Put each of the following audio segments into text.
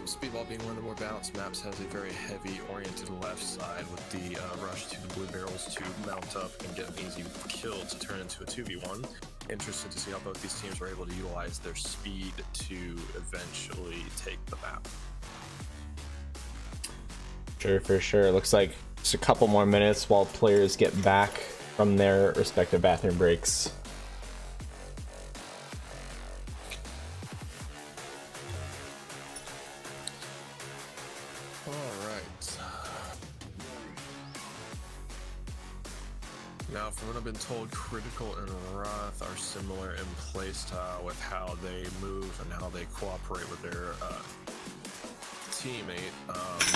Speedball being one of the more balanced maps has a very heavy oriented left side with the rush to the blue barrels to mount up and get an easy kill to turn into a 2v1. Interested to see how both these teams were able to utilize their speed to eventually take the map. Sure, for sure. Looks like just a couple more minutes while players get back from their respective bathroom breaks. Now, from what I've been told, Critical and Roth are similar in playstyle with how they move and how they cooperate with their teammate.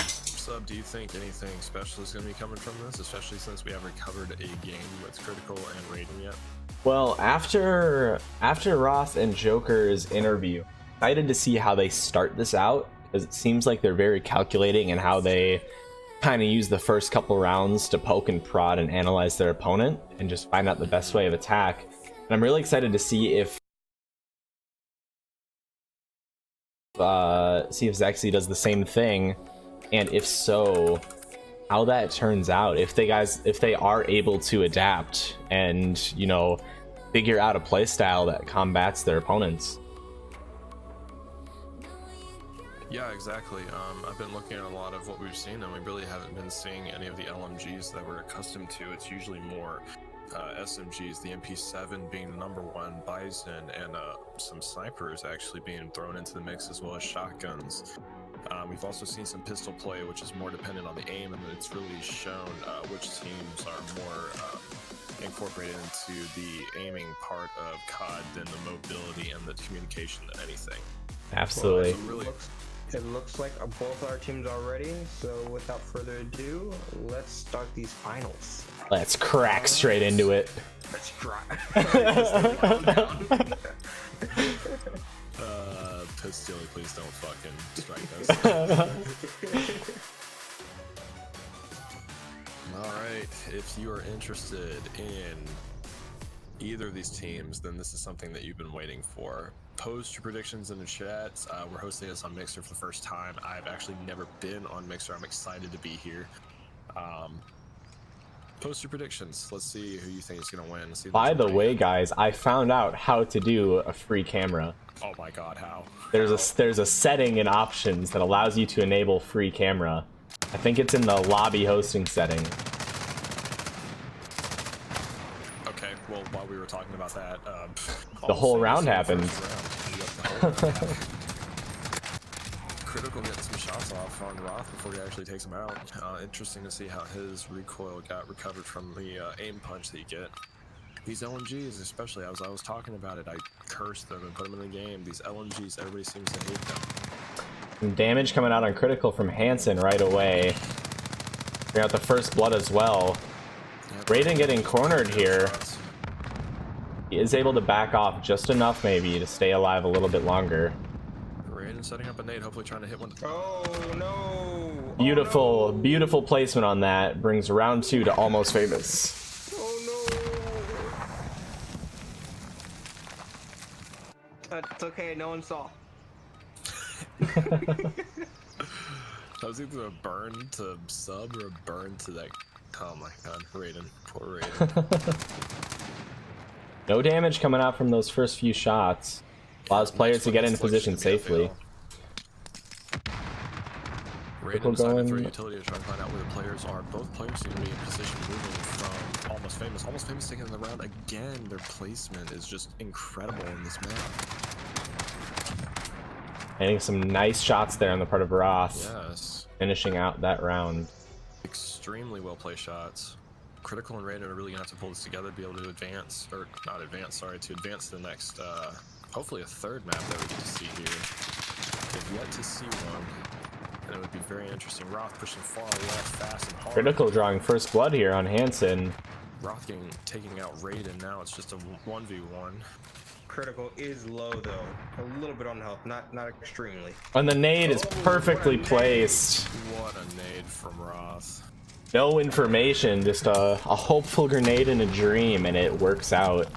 Sub, do you think anything special is going to be coming from this, especially since we haven't covered a game with Critical and Raiden yet? Well, after Roth and Joker's interview, excited to see how they start this out, because it seems like they're very calculating in how they kind of use the first couple rounds to poke and prod and analyze their opponent and just find out the best way of attack. And I'm really excited to see if Zexie does the same thing, and if so, how that turns out. If they are able to adapt and, you know, figure out a playstyle that combats their opponents. Yeah, exactly. I've been looking at a lot of what we've seen, and we really haven't been seeing any of the LMGs that we're accustomed to. It's usually more SMGs, the MP7 being the #1, Bison, and some snipers actually being thrown into the mix, as well as shotguns. We've also seen some pistol play, which is more dependent on the aim, and it's really shown which teams are more incorporated into the aiming part of COD than the mobility and the communication than anything. Absolutely. Well, it looks like both our teams are ready, so without further ado, let's start these finals. Let's crack straight into it. Let's try. Pistol, please don't fucking strike us. Alright, if you are interested in either of these teams, then this is something that you've been waiting for. Post your predictions in the chat. We're hosting this on Mixer for the first time. I've actually never been on Mixer. I'm excited to be here. Post your predictions. Let's see who you think is going to win. By the way, guys, I found out how to do a free camera. Oh my god, how? There's a setting in options that allows you to enable free camera. I think it's in the lobby hosting setting. Okay, well, while we were talking about that, the whole round happened. Critical getting some shots off on Roth before he actually takes him out. Interesting to see how his recoil got recovered from the aim punch that you get. These LMGs, especially as I was talking about it, I cursed them and put them in the game. These LMGs, everybody seems to hate them. Some damage coming out on Critical from Jhansen right away. Bring out the first blood as well. Yep. Raiden getting cornered here. He is able to back off just enough maybe to stay alive a little bit longer. Raiden setting up a nade, hopefully trying to hit one. Oh no! Beautiful, oh, no. Beautiful placement on that. Brings round 2 to Almost Famous. Oh no! It's okay, no one saw. That was either a burn to sub or a burn to that. Oh my god, Raiden. Poor Raiden. No damage coming out from those first few shots. Allows players to get into position safely. Raiden decided through utility to try and find out where the players are. Both players seem to be in position moving from Almost Famous. Almost Famous taking the round again. Their placement is just incredible in this map. Hitting some nice shots there on the part of Roth. Yes. Finishing out that round. Extremely well placed shots. Critical and Raiden are really gonna have to pull this together to be able to advance, or not advance, sorry, to advance to the next, hopefully a third map that we get to see here. They've yet to see one, and it would be very interesting. Roth pushing far left, fast and hard. Critical drawing first blood here on Jhansen. Roth taking out Raiden. Now it's just a 1v1. Critical is low though, a little bit on health, not extremely. And the nade is perfectly placed. What a nade from Roth. No information, just a hopeful grenade in a dream, and it works out.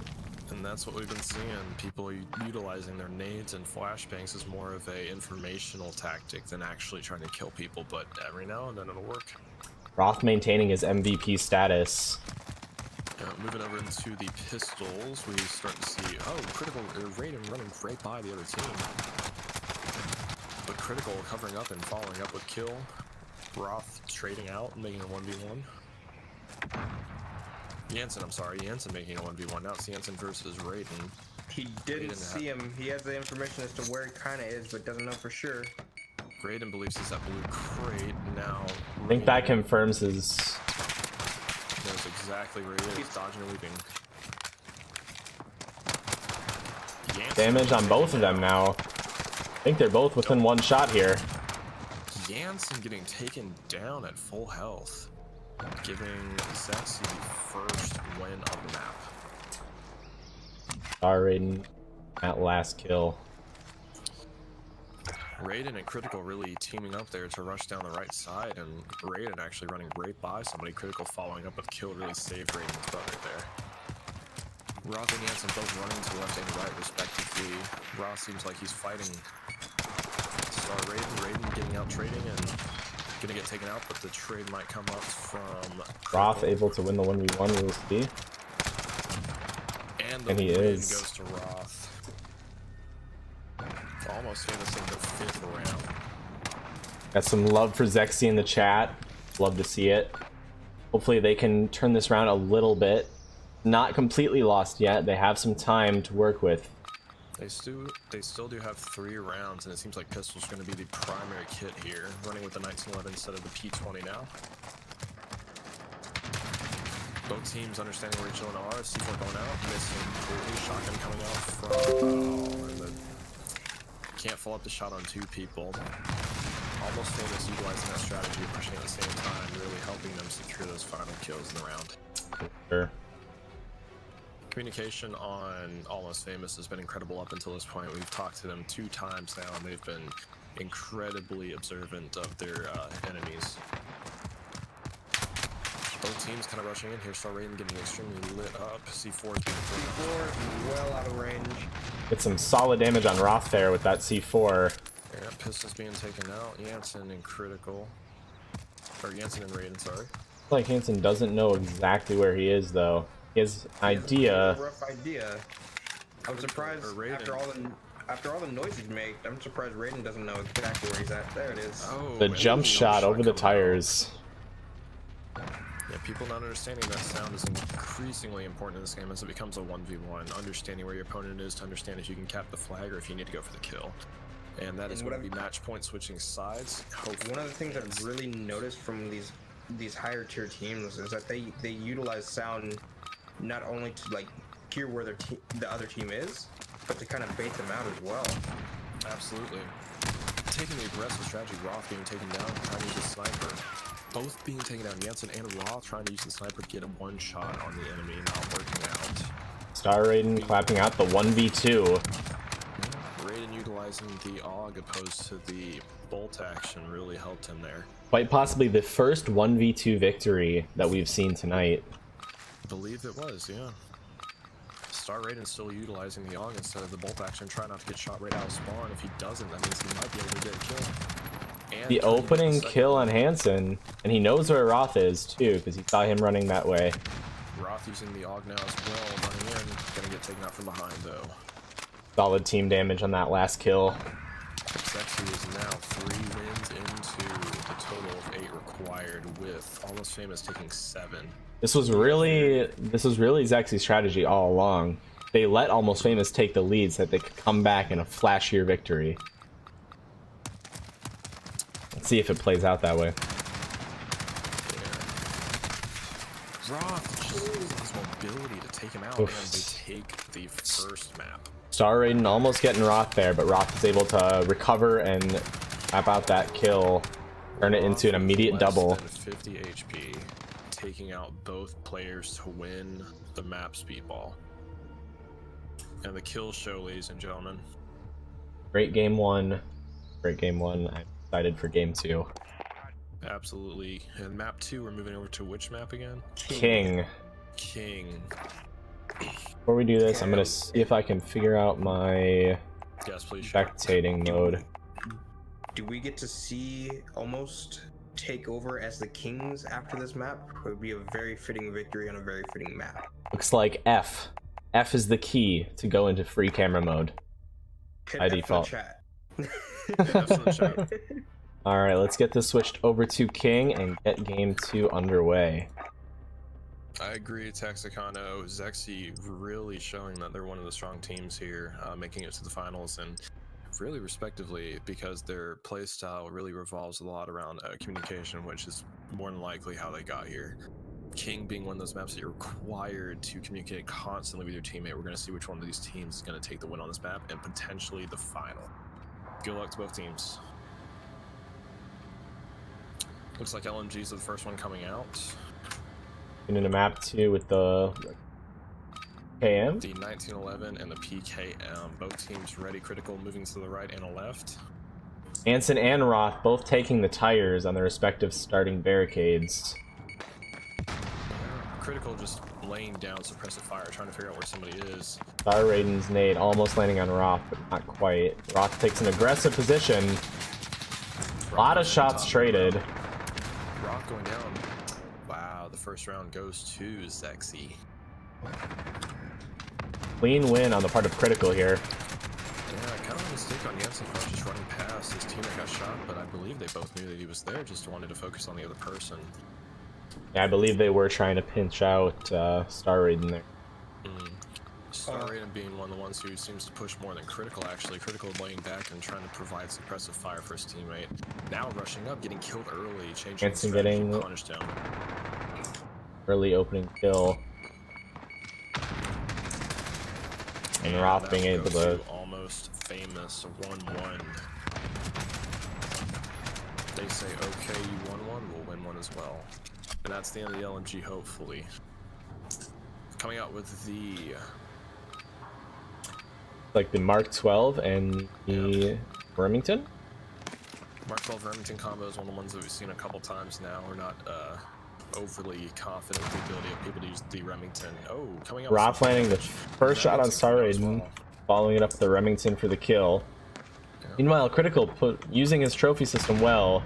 And And that's what we've been seeing. People utilizing their nades and flashbangs as more of a informational tactic than actually trying to kill people, but every now and then it'll work. Roth maintaining his MVP status. Moving over into the pistols, we start to see, Critical Raiden running right by the other team. But Critical covering up and following up with kill. Roth trading out, making a 1v1. Jhansen making a 1v1. Now it's Jhansen versus Raiden. He didn't see him. He has the information as to where he kind of is, but doesn't know for sure. Raiden believes he's at blue crate. Now I think that confirms his... knows exactly where he is, dodging and weaving. Damage on both of them now. I think they're both within one shot here. Jhansen getting taken down at full health, giving Zexie the first win of the map. StarRaiden at last kill. Raiden and Critical really teaming up there to rush down the right side, and Raiden actually running right by somebody. Critical following up with kill really saved Raiden's butt right there. Roth and Jhansen both running to left and right respectively. Roth seems like he's fighting StarRaiden. Raiden getting out trading and gonna get taken out, but the trade might come up from Roth able to win the 1v1, we'll see. And he is. Goes to Roth. Almost finishing the 5th round. Got some love for Zexie in the chat. Love to see it. Hopefully they can turn this around a little bit. Not completely lost yet. They have some time to work with. They still do have 3 rounds, and it seems like pistol's going to be the primary kit here. Running with the 1911 instead of the P20 now. Both teams understanding where each other are. C4 going out, missing completely. Shotgun coming out from... and the can't follow up the shot on 2 people. Almost Famous utilizing that strategy, pushing at the same time, really helping them secure those final kills in the round. Sure. Communication on Almost Famous has been incredible up until this point. We've talked to them 2 times now, and they've been incredibly observant of their enemies. Both teams kind of rushing in here. StarRaiden getting extremely lit up. C4 is being C4 well out of range. Get some solid damage on Roth there with that C4. Yeah, pistols being taken out. Jhansen and Critical. Or Jhansen and Raiden, sorry. I feel like Jhansen doesn't know exactly where he is, though. He has an idea. A rough idea. I'm surprised after all the noise he's made. I'm surprised Raiden doesn't know exactly where he's at. There it is. Oh, The jump shot over the tires. Yeah, people not understanding that sound is increasingly important in this game as it becomes a 1v1. Understanding where your opponent is to understand if you can cap the flag or if you need to go for the kill. And that is going to be match point switching sides. One of the things I've really noticed from these higher tier teams is that they utilize sound not only to like hear where the other team is, but to kind of bait them out as well. Absolutely. Taking the aggressive strategy, Roth being taken down, trying to use a sniper. Both being taken down, Jhansen and Roth trying to use the sniper to get a 1 shot on the enemy, not working out. StarRaiden clapping out the 1v2. Raiden utilizing the AUG opposed to the bolt action really helped him there. Quite possibly the first 1v2 victory that we've seen tonight. I believe it was, yeah. StarRaiden still utilizing the AUG instead of the bolt action, trying not to get shot right out of spawn. If he doesn't, that means he might be able to get a kill. And The opening kill on Jhansen, and he knows where Roth is too, because he saw him running that way. Roth using the AUG now as well, running in, gonna get taken out from behind though. Solid team damage on that last kill. Zexie is now 3 wins into the total of 8 required, with Almost Famous taking 7. This was really Zexie's strategy all along. They let Almost Famous take the lead so that they could come back in a flashier victory. Let's see if it plays out that way. Yeah. Roth just uses his mobility to take him out, and they take the first map. StarRaiden almost getting Roth there, but Roth is able to recover and tap out that kill, turn it into an immediate double. Less than 50 HP, taking out both players to win the map speedball. And the kill show, ladies and gentlemen. Great game 1. Great game 1. I'm excited for game 2. Absolutely. And map 2, we're moving over to which map again? King. King. Before we do this, I'm gonna see if I can figure out my Yes, please. Sure. spectating mode. Do we get to see Almost take over as the kings after this map? It would be a very fitting victory on a very fitting map. Looks like F. F is the key to go into free camera mode. Hit By F in the default. chat. Alright, let's get this switched over to King and get game 2 underway. I agree, Texicano. Zexie really showing that they're one of the strong teams here, making it to the finals, and really respectively, because their playstyle really revolves a lot around communication, which is more than likely how they got here. King being one of those maps that you're required to communicate constantly with your teammate. We're going to see which one of these teams is going to take the win on this map and potentially the final. Good luck to both teams. Looks like LMGs are the first one coming out. Into map 2 with the KM. The 1911 and the PKM. Both teams ready, critical, moving to the right and the left. Jhansen and Roth both taking the tires on their respective starting barricades. Critical just laying down suppressive fire, trying to figure out where somebody is. StarRaiden's nade almost landing on Roth, but not quite. Roth takes an aggressive position. A lot of shots traded. Roth going down. Wow, the first round goes to Zexie. Clean win on the part of Critical here. Yeah, kind of a mistake on Jhansen part, just running past. His teammate got shot, but I believe they both knew that he was there, just wanted to focus on the other person. Yeah, I believe they were trying to pinch out StarRaiden there. StarRaiden being one of the ones who seems to push more than Critical, actually. Critical laying back and trying to provide suppressive fire for his teammate. Now rushing up, getting killed early, changing Jhansen getting punished him. early opening kill. And Roth being able to... Almost famous 1-1. They say, okay, you won one, we'll win one as well. And that's the end of the LMG, hopefully. Coming out with the... like the Mark 12 and the Remington? Mark 12 Remington combo is one of the ones that we've seen a couple times now. We're not overly confident with the ability of people to use the Remington. Oh, coming out with Roth landing the first shot on StarRaiden, following it up with the Remington for the kill. Yeah. Meanwhile, Critical using his trophy system well,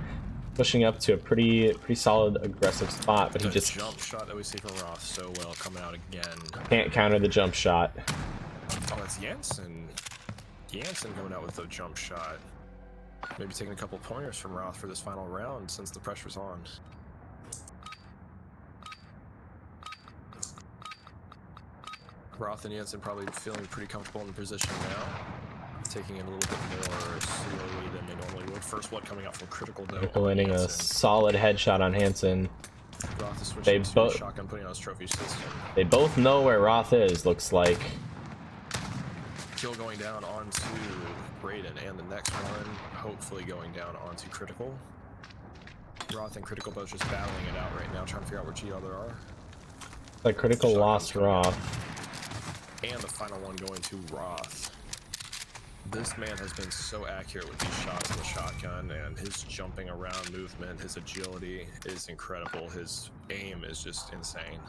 pushing up to a pretty solid aggressive spot, but he just jump shot that we see from Roth so well coming out again. can't counter the jump shot. Oh, that's Jhansen. Jhansen going out with the jump shot. Maybe taking a couple pointers from Roth for this final round since the pressure's on. Roth and Jhansen probably feeling pretty comfortable in the position now. Taking it a little bit more slowly than they normally would. First blood coming out from Critical though. Critical landing a solid headshot on Jhansen. Roth is switching to a shotgun, putting on his trophy system. They both know where Roth is, looks like. Kill going down onto Raiden, and the next one hopefully going down onto Critical. Roth and Critical both just battling it out right now, trying to figure out where each other are. Like Critical lost Roth. And the final one going to Roth. This man has been so accurate with these shots in the shotgun, and his jumping around movement, his agility is incredible. His aim is just insane.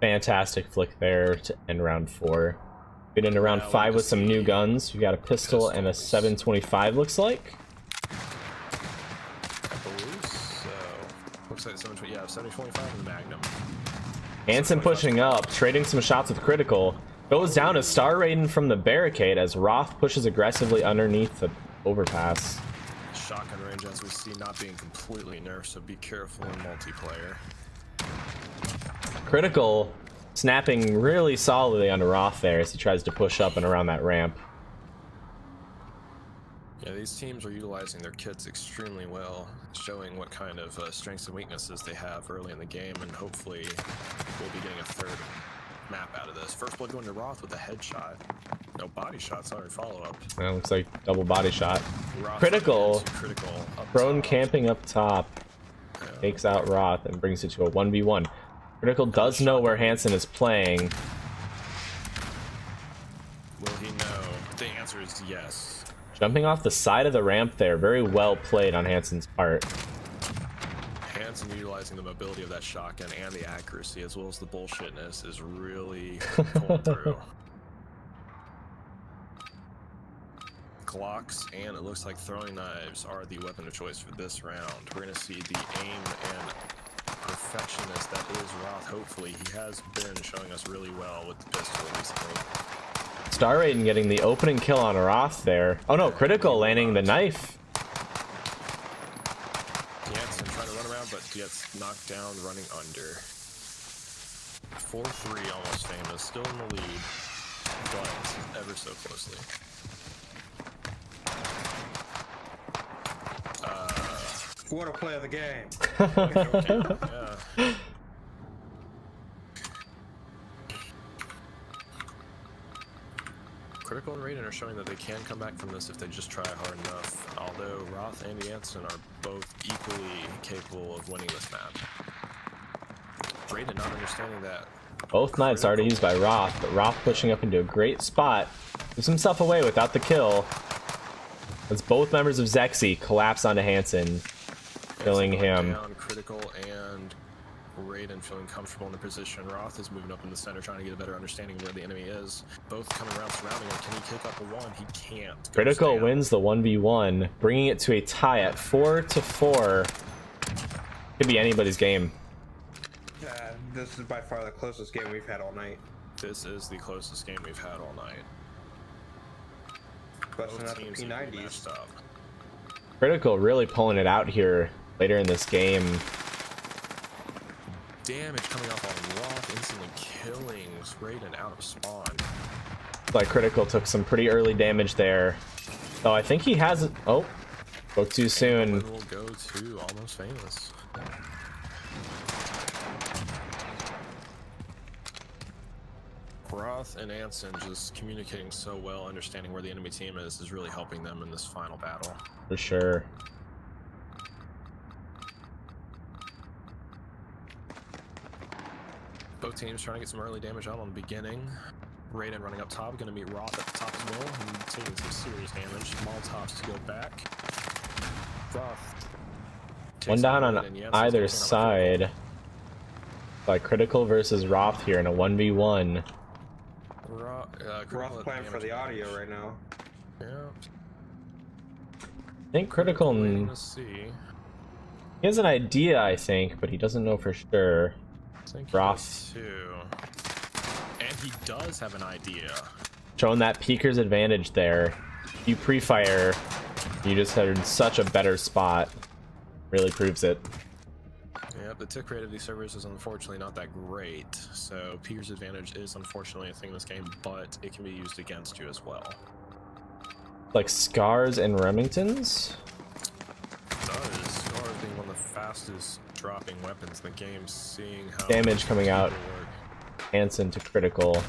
Fantastic flick there to end round 4. Get into round 5 with some new guns. We got a pistol and a 725, looks like. I believe so. Looks like 720, yeah, 725 and the Magnum. Jhansen pushing up, trading some shots with Critical. Goes down to StarRaiden from the barricade as Roth pushes aggressively underneath the overpass. Shotgun range, as we see, not being completely nerfed, so be careful in multiplayer. Critical snapping really solidly onto Roth there as he tries to push up and around that ramp. Yeah, these teams are utilizing their kits extremely well, showing what kind of strengths and weaknesses they have early in the game, and hopefully we'll be getting a third map out of this. First blood going to Roth with a headshot. No body shot, sorry, follow-up. That looks like double body shot. Roth Critical up prone top. Camping up top. Yeah. Takes out Roth and brings it to a 1v1. Critical does know where Jhansen is playing. Will he know? The answer is yes. Jumping off the side of the ramp there. Very well played on Hansen's part. Jhansen Jhansen utilizing the mobility of that shotgun and the accuracy as well as the bullshitness is really pulling through. Glocks and it looks like throwing knives are the weapon of choice for this round. We're going to see the aim and perfectionist that is Roth. Hopefully, he has been showing us really well with the pistol recently. StarRaiden getting the opening kill on Roth there. Oh no, Critical landing the knife. Jhansen trying to run around, but gets knocked down running under. 4-3 almost famous, still in the lead, but ever so closely. What a play of the game. Yeah. Critical and Raiden are showing that they can come back from this if they just try hard enough, although Roth and Jhansen are both equally capable of winning this map. Raiden not understanding that. Both knives already used by Roth, but Roth pushing up into a great spot. Gives himself away without the kill. As both members of Zexie collapse onto Jhansen, killing him. Down, Critical and Raiden feeling comfortable in the position. Roth is moving up in the center, trying to get a better understanding of where the enemy is. Both coming around surrounding him. Can he kick up a one? He can't. Critical wins the 1v1, bringing it to a tie at 4-4. Could be anybody's game. This is by far the closest game we've had all night. This is the closest game we've had all night. Busting Both out the teams P90s. up. Critical really pulling it out here later in this game. Damage coming off on Roth, instantly killing Raiden out of spawn. Like Critical took some pretty early damage there. So I think he has. Oh, spoke too soon. We'll go to Almost Famous. Roth and Jhansen just communicating so well, understanding where the enemy team is really helping them in this final battle. For sure. Both teams trying to get some early damage out on the beginning. Raiden running up top, going to meet Roth at the top as well, and taking some serious damage. Molotovs to go back. Roth. One down on either side. Like Critical versus Roth here in a 1v1. Roth playing for the audio right now. Yeah. I think Critical. He has an idea, I think, but he doesn't know for sure. Roth too. And he does have an idea. Showing that peeker's advantage there. You pre-fire, you just had in such a better spot. Really proves it. Yeah, the tick rate of these servers is unfortunately not that great, so peeker's advantage is unfortunately a thing in this game, but it can be used against you as well. Like Scars and Remingtons? It does. Scars being one of the fastest dropping weapons in the game, seeing how damage coming out. Jhansen to Critical.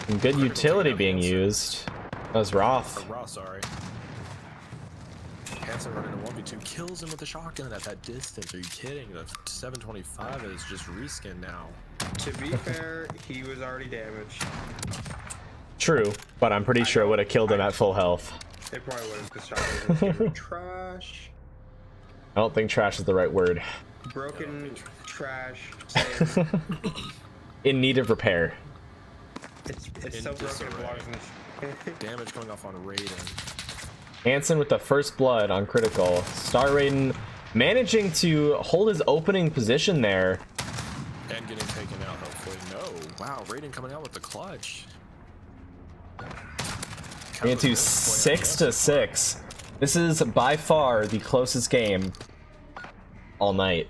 Some good utility being used. That was Roth. Roth, sorry. Jhansen running a 1v2, kills him with a shotgun at that distance. Are you kidding? The 725 is just reskin now. To be fair, he was already damaged. True, but I'm pretty sure it would have killed him at full health. It probably would have. The shotgun was trash. I don't think trash is the right word. Broken, trash, in need of repair. It's so broken it belongs in the Damage going off on Raiden. Jhansen with the first blood on Critical. StarRaiden managing to hold his opening position there. And getting taken out, hopefully. No. Wow, Raiden coming out with the clutch. Into 6-6. This is by far the closest game all night.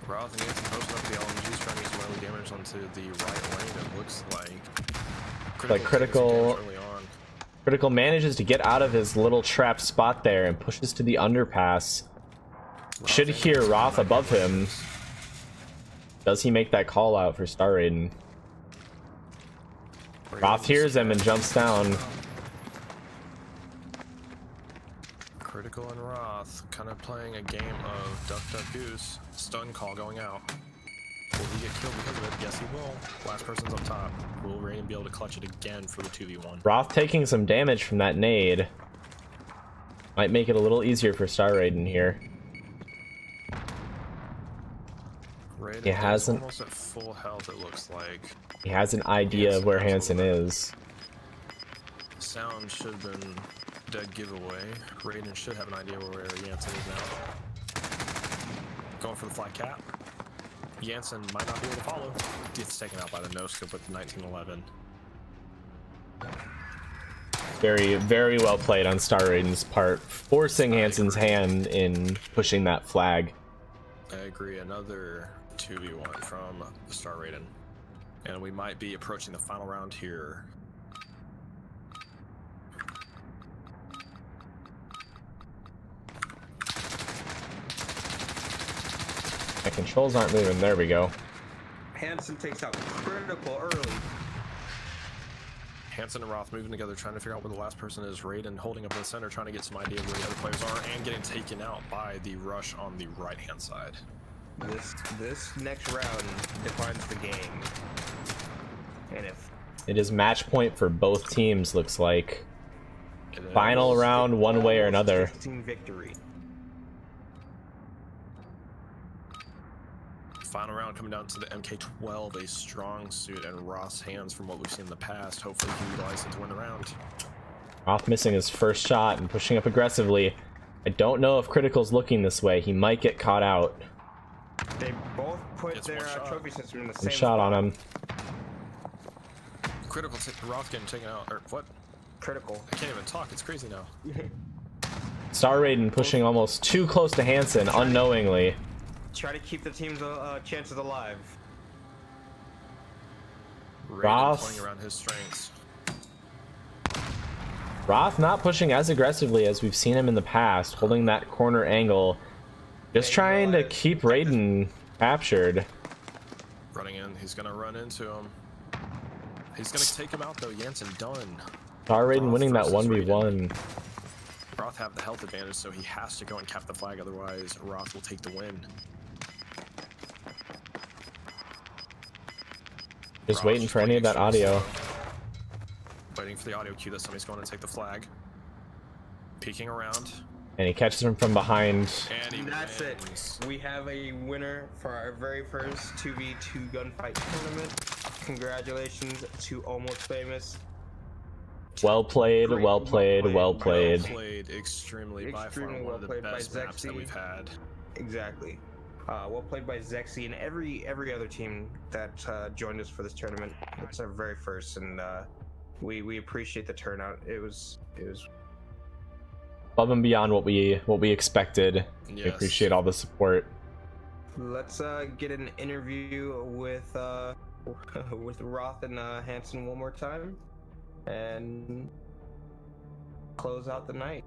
Roth and Jhansen posting up the LMGs, trying to get some early damage onto the right lane. It looks like Critical Critical manages to get out of his little trapped spot there and pushes to the underpass. Should hear Roth above him. Does he make that call out for StarRaiden? Roth hears him and jumps down. Critical and Roth kind of playing a game of duck duck goose. Stun call going out. Will he get killed because of it? Yes, he will. Last person's up top. Will Raiden be able to clutch it again for the 2v1? Roth taking some damage from that nade. Might make it a little easier for StarRaiden here. Raiden He hasn't. is almost at full health, it looks like. He has an idea of where Jhansen is. Sound should have been dead giveaway. Raiden should have an idea where Jhansen is now. Going for the flat cap. Jhansen might not be able to follow. Gets taken out by the no-scope with the 1911. Very, very well played on StarRaiden's part, forcing Hansen's hand in pushing that flag. I agree. Another 2v1 from StarRaiden. And we might be approaching the final round here. My controls aren't moving. There we go. Jhansen takes out critical early. Jhansen and Roth moving together, trying to figure out where the last person is. Raiden holding up in the center, trying to get some idea of where the other players are, and getting taken out by the rush on the right-hand side. This next round defines the game. And if It is match point for both teams, looks like. Final round, one way or another. Victory. Final round coming down to the MK12, a strong suit and Roth's hands from what we've seen in the past. Hopefully he can utilize it to win the round. Roth missing his first shot and pushing up aggressively. I don't know if Critical's looking this way. He might get caught out. They both put It's their one shot. trophy system in the One same shot on him. Critical Roth getting taken out, or what? Critical. I can't even talk, it's crazy now. StarRaiden pushing almost too close to Jhansen unknowingly. Try to keep the team's chances alive. Raiden Roth. playing around his strengths. Roth not pushing as aggressively as we've seen him in the past, holding that corner angle. Just trying to keep Raiden captured. Running in, he's gonna run into him. He's gonna take him out though. Jhansen done. StarRaiden Roth winning that versus 1v1. Roth have the health advantage, so he has to go and cap the flag, otherwise Roth will take the win. Just Roth waiting for any of that playing extremely audio. slow. Waiting for the audio cue that somebody's going to take the flag. Peeking around. And he catches him from behind. And he That's wins. it. We have a winner for our very first 2v2 gunfight tournament. Congratulations to Almost Famous. Well played, Great, well played, well played. Well played, extremely by far Extremely one well of the played by best maps that Zexie. we've had. Exactly. Well played by Zexie and every other team that joined us for this tournament. It's our very first, and we appreciate the turnout. It was Above and beyond what we expected. We Yes. appreciate all the support. Let's get an interview with with Roth and Jhansen one more time, and close out the night.